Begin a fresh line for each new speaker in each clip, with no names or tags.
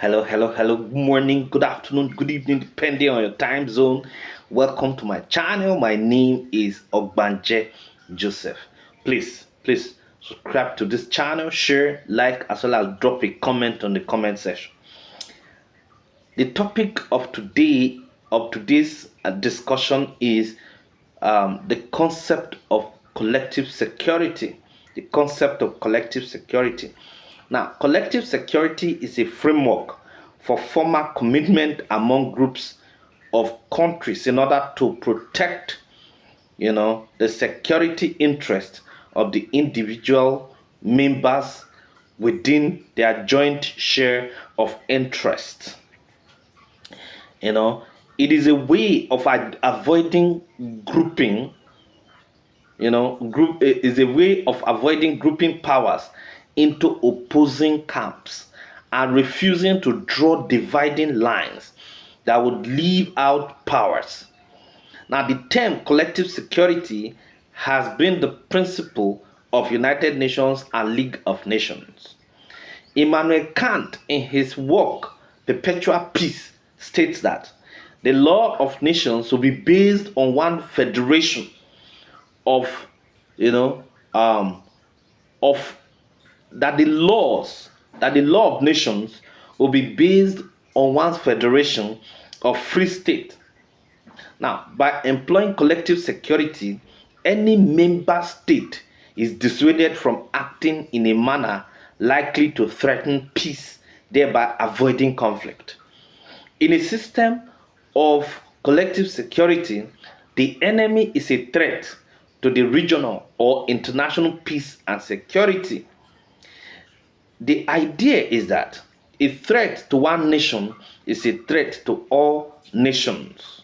Hello, hello, hello. Good morning, good afternoon, good evening, depending on your time zone. Welcome to my channel. My name is Ogbanje Joseph. Please subscribe to this channel, share, like, as well as drop a comment on the comment section. The topic of today's discussion is the concept of collective security. The concept of collective security. Now, collective security is a framework for formal commitment among groups of countries in order to protect, the security interest of the individual members within their joint share of interest. You know, it is a way of avoiding grouping. Group is a way of avoiding grouping powers into opposing camps and refusing to draw dividing lines that would leave out powers. Now, the term collective security has been the principle of United Nations and League of Nations. Immanuel Kant, in his work Perpetual Peace, states that the law of nations will be based on one federation of, you know, of that the law of nations will be based on one federation of free state. Now, by employing collective security, any member state is dissuaded from acting in a manner likely to threaten peace, thereby avoiding conflict. In a system of collective security, the enemy is a threat to the regional or international peace and security. The idea is that a threat to one nation is a threat to all nations.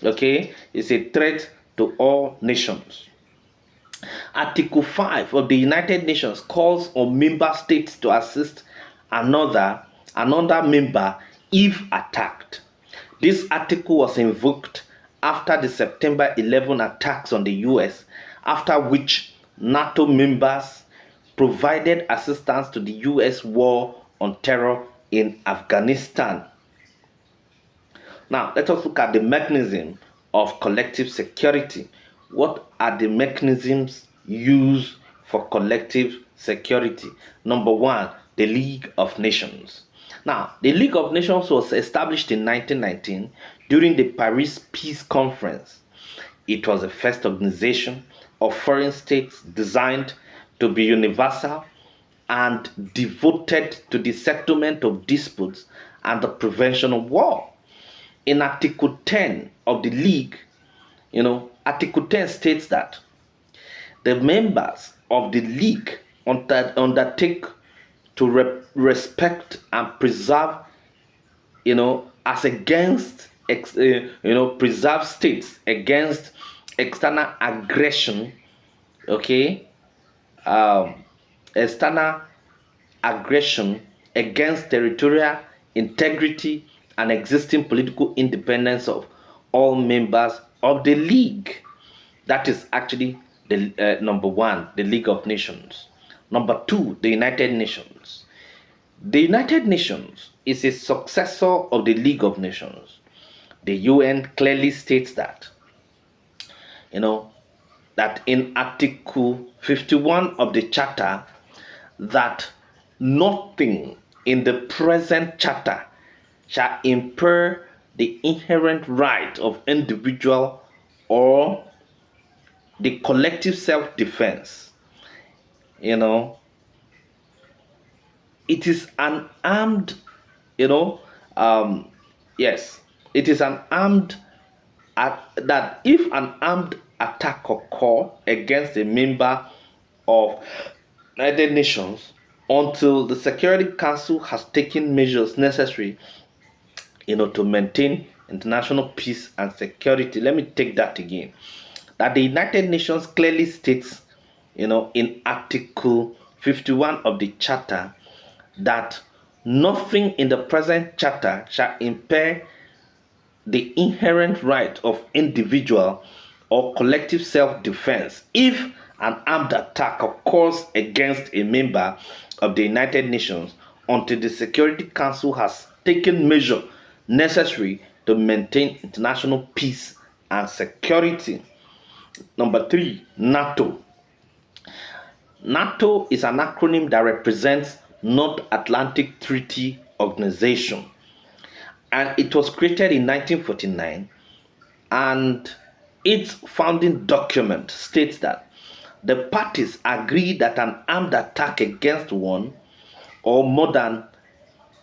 Okay? It's a threat to all nations. Article 5 of the United Nations calls on member states to assist another member if attacked. This article was invoked after the September 11 attacks on the US, after which NATO members provided assistance to the US war on terror in Afghanistan. Now, let us look at the mechanism of collective security. What are the mechanisms used for collective security? Number one, the League of Nations. Now, the League of Nations was established in 1919 during the Paris Peace Conference. It was the first organization of foreign states designed to be universal and devoted to the settlement of disputes and the prevention of war. In Article 10 of the League, Article 10 states that the members of the League undertake to respect and preserve, as against, preserve states against external aggression, okay, external aggression against territorial integrity and existing political independence of all members of the League. That is actually the number one, the League of Nations. Number two, the United Nations. The United Nations is a successor of the League of Nations. The UN clearly states that, that in Article 51 of the Charter, that nothing in the present Charter shall impair the inherent right of individual or the collective self-defense. It is an armed, yes, it is an armed that if an armed attack occur against a member of United Nations, until the Security Council has taken measures necessary, to maintain international peace and security. Let me take that again. That the United Nations clearly states, in Article 51 of the Charter, that nothing in the present Charter shall impair the inherent right of individual or collective self-defense if an armed attack occurs against a member of the United Nations, until the Security Council has taken measures necessary to maintain international peace and security. Number 3, NATO. NATO is an acronym that represents North Atlantic Treaty Organization, and it was created in 1949, and its founding document states that the parties agree that an armed attack against one or more than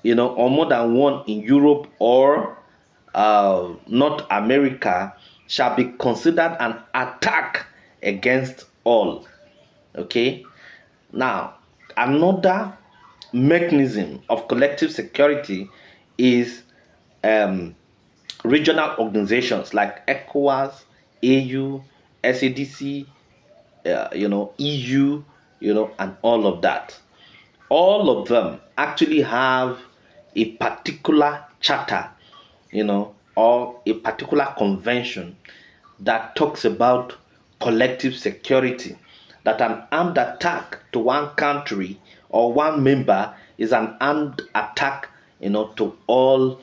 one in Europe or North America shall be considered an attack against all. Okay. Now, another mechanism of collective security is um, regional organizations like ECOWAS, AU, SADC, EU, and all of that. All of them actually have a particular charter, or a particular convention that talks about collective security. That an armed attack to one country or one member is an armed attack, to all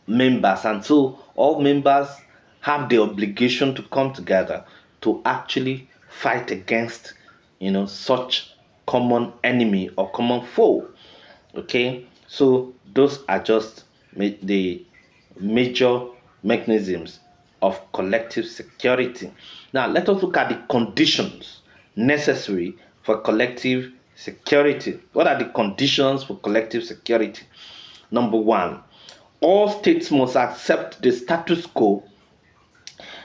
members, and so all members have the obligation to come together to actually fight against such common enemy or common foe. Okay, so those are just the major mechanisms of collective security. Now let us look at the conditions necessary for collective security. What are the conditions for collective security? Number 1, all states must accept the status quo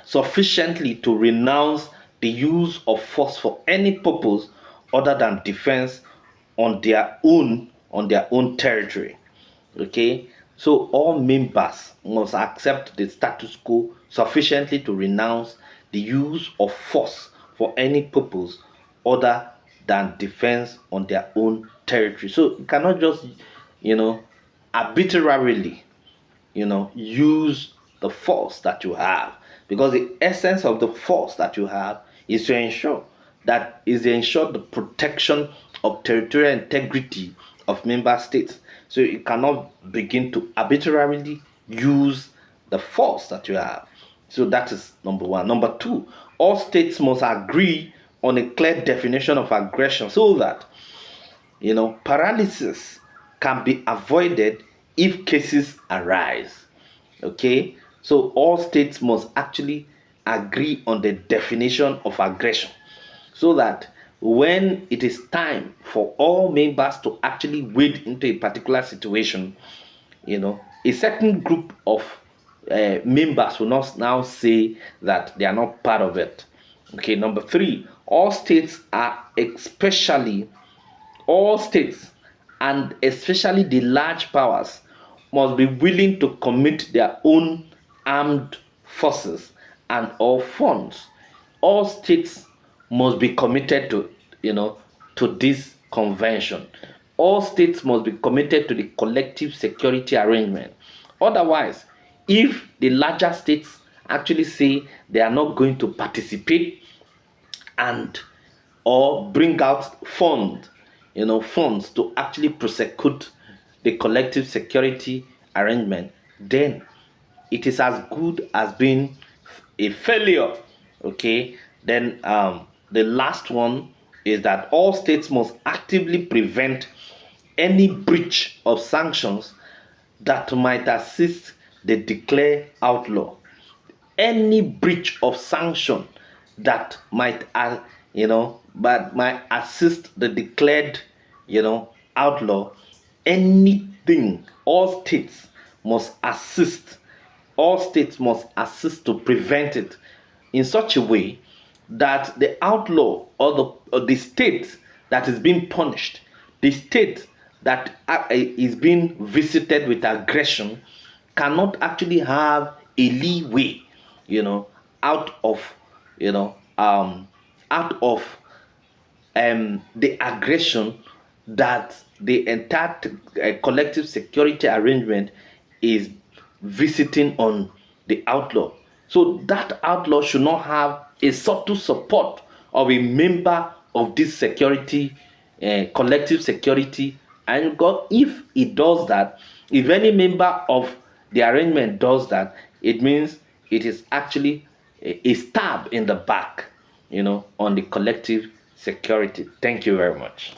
sufficiently to renounce the use of force for any purpose other than defense on their own territory. Okay, so all members must accept the status quo sufficiently to renounce the use of force for any purpose other than defense on their own territory. So you cannot just arbitrarily use the force that you have, because the essence of the force that you have is to ensure the protection of territorial integrity of member states. So you cannot begin to arbitrarily use the force that you have. So that is number 1. Number 2, all states must agree on a clear definition of aggression so that paralysis can be avoided if cases arise. Okay, so all states must actually agree on the definition of aggression so that when it is time for all members to actually wade into a particular situation, a certain group of members will not now say that they are not part of it. Okay, number 3, all states and especially the large powers must be willing to commit their own armed forces and all funds. All states must be committed to this convention. All states must be committed to the collective security arrangement. Otherwise, if the larger states actually say they are not going to participate and or bring out funds to actually prosecute the collective security arrangement, then it is as good as being a failure. Okay, then the last one is that all states must actively prevent any breach of sanctions that might assist the declared outlaw. Any breach of sanction that might assist the declared outlaw, anything, all states must assist to prevent it in such a way that the outlaw or the state that is being punished, the state that is being visited with aggression, cannot actually have a leeway, out of out of the aggression that the entire collective security arrangement is visiting on the outlaw. So that outlaw should not have a subtle support of a member of this security collective security And because if it does that, if any member of the arrangement does that, it means it is actually a stab in the back, on the collective security. Thank you very much.